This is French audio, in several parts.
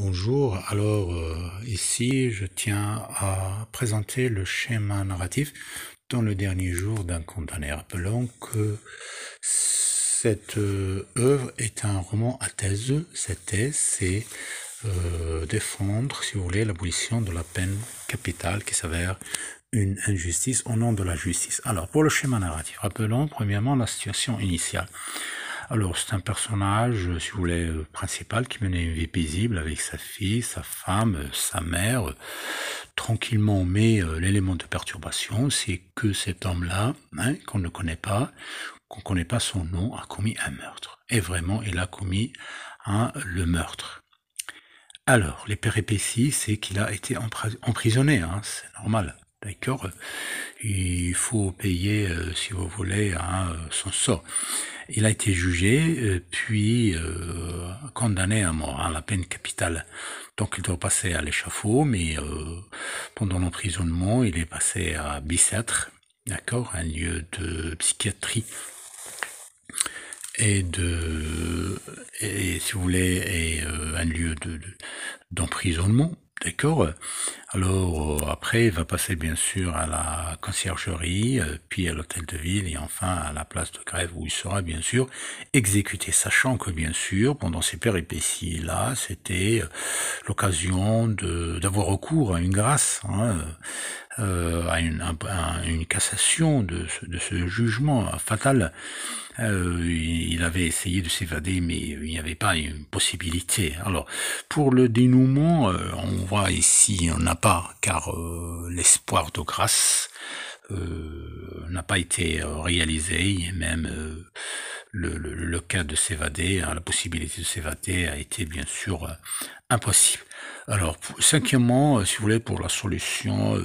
Bonjour, alors ici je tiens à présenter le schéma narratif dans le dernier jour d'un condamné. Rappelons que cette œuvre est un roman à thèse. Cette thèse, c'est défendre, si vous voulez, l'abolition de la peine capitale qui s'avère une injustice au nom de la justice. Alors, pour le schéma narratif, rappelons premièrement la situation initiale. Alors, c'est un personnage, si vous voulez, principal qui menait une vie paisible avec sa fille, sa femme, sa mère, tranquillement, mais l'élément de perturbation, c'est que cet homme-là, qu'on ne connaît pas son nom, a commis un meurtre. Et vraiment, il a commis le meurtre. Alors, les péripéties, c'est qu'il a été emprisonné, c'est normal. D'accord, il faut payer, si vous voulez, son sort. Il a été jugé, puis condamné à mort, à la peine capitale. Donc il doit passer à l'échafaud, mais pendant l'emprisonnement, il est passé à Bicêtre, d'accord, un lieu de psychiatrie et si vous voulez, un lieu d'emprisonnement. D'accord. Alors après, il va passer bien sûr à la conciergerie, puis à l'hôtel de ville et enfin à la place de grève où il sera bien sûr exécuté. Sachant que bien sûr, pendant ces péripéties-là, c'était l'occasion d'avoir recours à une grâce, à une cassation de ce jugement fatal. Il avait essayé de s'évader, mais il n'y avait pas une possibilité. Alors, pour le dénouement, on voit ici, on n'a pas, car l'espoir de grâce n'a pas été réalisé, et même le cas de s'évader, la possibilité de s'évader a été bien sûr impossible. Alors, cinquièmement, si vous voulez, pour la solution,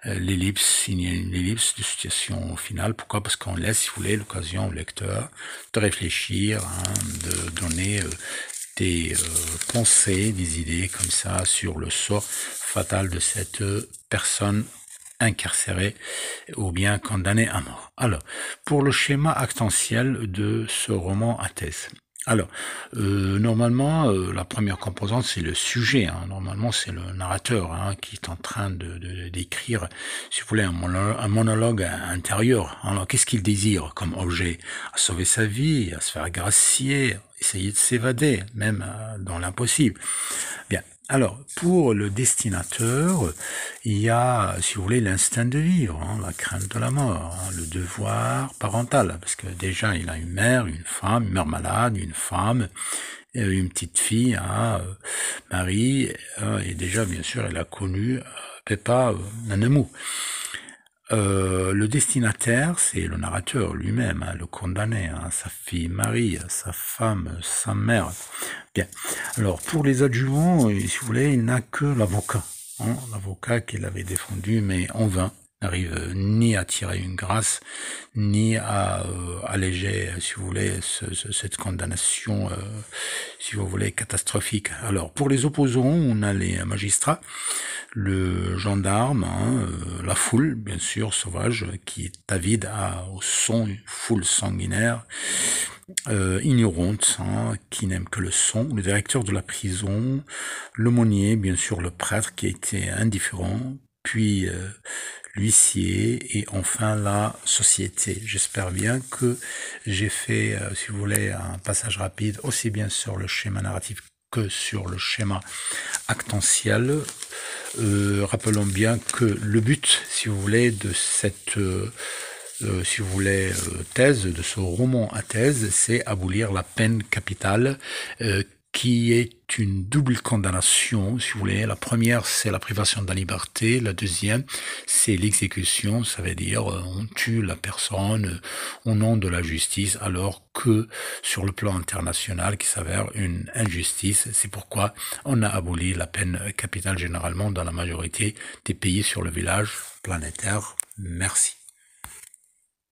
l'ellipse, il y a une ellipse de situation finale. Pourquoi? Parce qu'on laisse, si vous voulez, l'occasion au lecteur de réfléchir, de donner des pensées, des idées comme ça sur le sort fatal de cette personne incarcérée ou bien condamnée à mort. Alors, pour le schéma actantiel de ce roman à thèse. Alors, normalement, la première composante, c'est le sujet. Normalement, c'est le narrateur qui est en train d'écrire, si vous voulez, un monologue intérieur. Alors, qu'est-ce qu'il désire comme objet? À sauver sa vie, à se faire gracier, essayer de s'évader, même dans l'impossible. Bien. Alors, pour le destinateur, il y a, si vous voulez, l'instinct de vivre, la crainte de la mort, le devoir parental, parce que déjà, il a une mère malade, une femme, une petite fille, Marie, et déjà, bien sûr, elle a connu Peppa Nanemou. Le destinataire, c'est le narrateur lui-même, le condamné, sa fille Marie, sa femme, sa mère. Bien. Alors, pour les adjuvants, si vous voulez, il n'a que l'avocat. L'avocat qu'il avait défendu, mais en vain, n'arrive ni à tirer une grâce, ni à alléger, si vous voulez, cette condamnation, si vous voulez, catastrophique. Alors, pour les opposants, on a les magistrats, le gendarme, la foule, bien sûr, sauvage, qui est avide au son, une foule sanguinaire, ignorante, qui n'aime que le son, le directeur de la prison, l'aumônier, bien sûr, le prêtre qui était indifférent, puis l'huissier et enfin la société. J'espère bien que j'ai fait, si vous voulez, un passage rapide aussi bien sur le schéma narratif que sur le schéma actantiel. Rappelons bien que le but, si vous voulez, de cette si vous voulez, thèse, de ce roman à thèse, c'est abolir la peine capitale, qui est une double condamnation, si vous voulez. La première, c'est la privation de la liberté. La deuxième, c'est l'exécution. Ça veut dire, on tue la personne au nom de la justice, alors que sur le plan international, qui s'avère une injustice. C'est pourquoi on a aboli la peine capitale généralement dans la majorité des pays sur le village planétaire. Merci.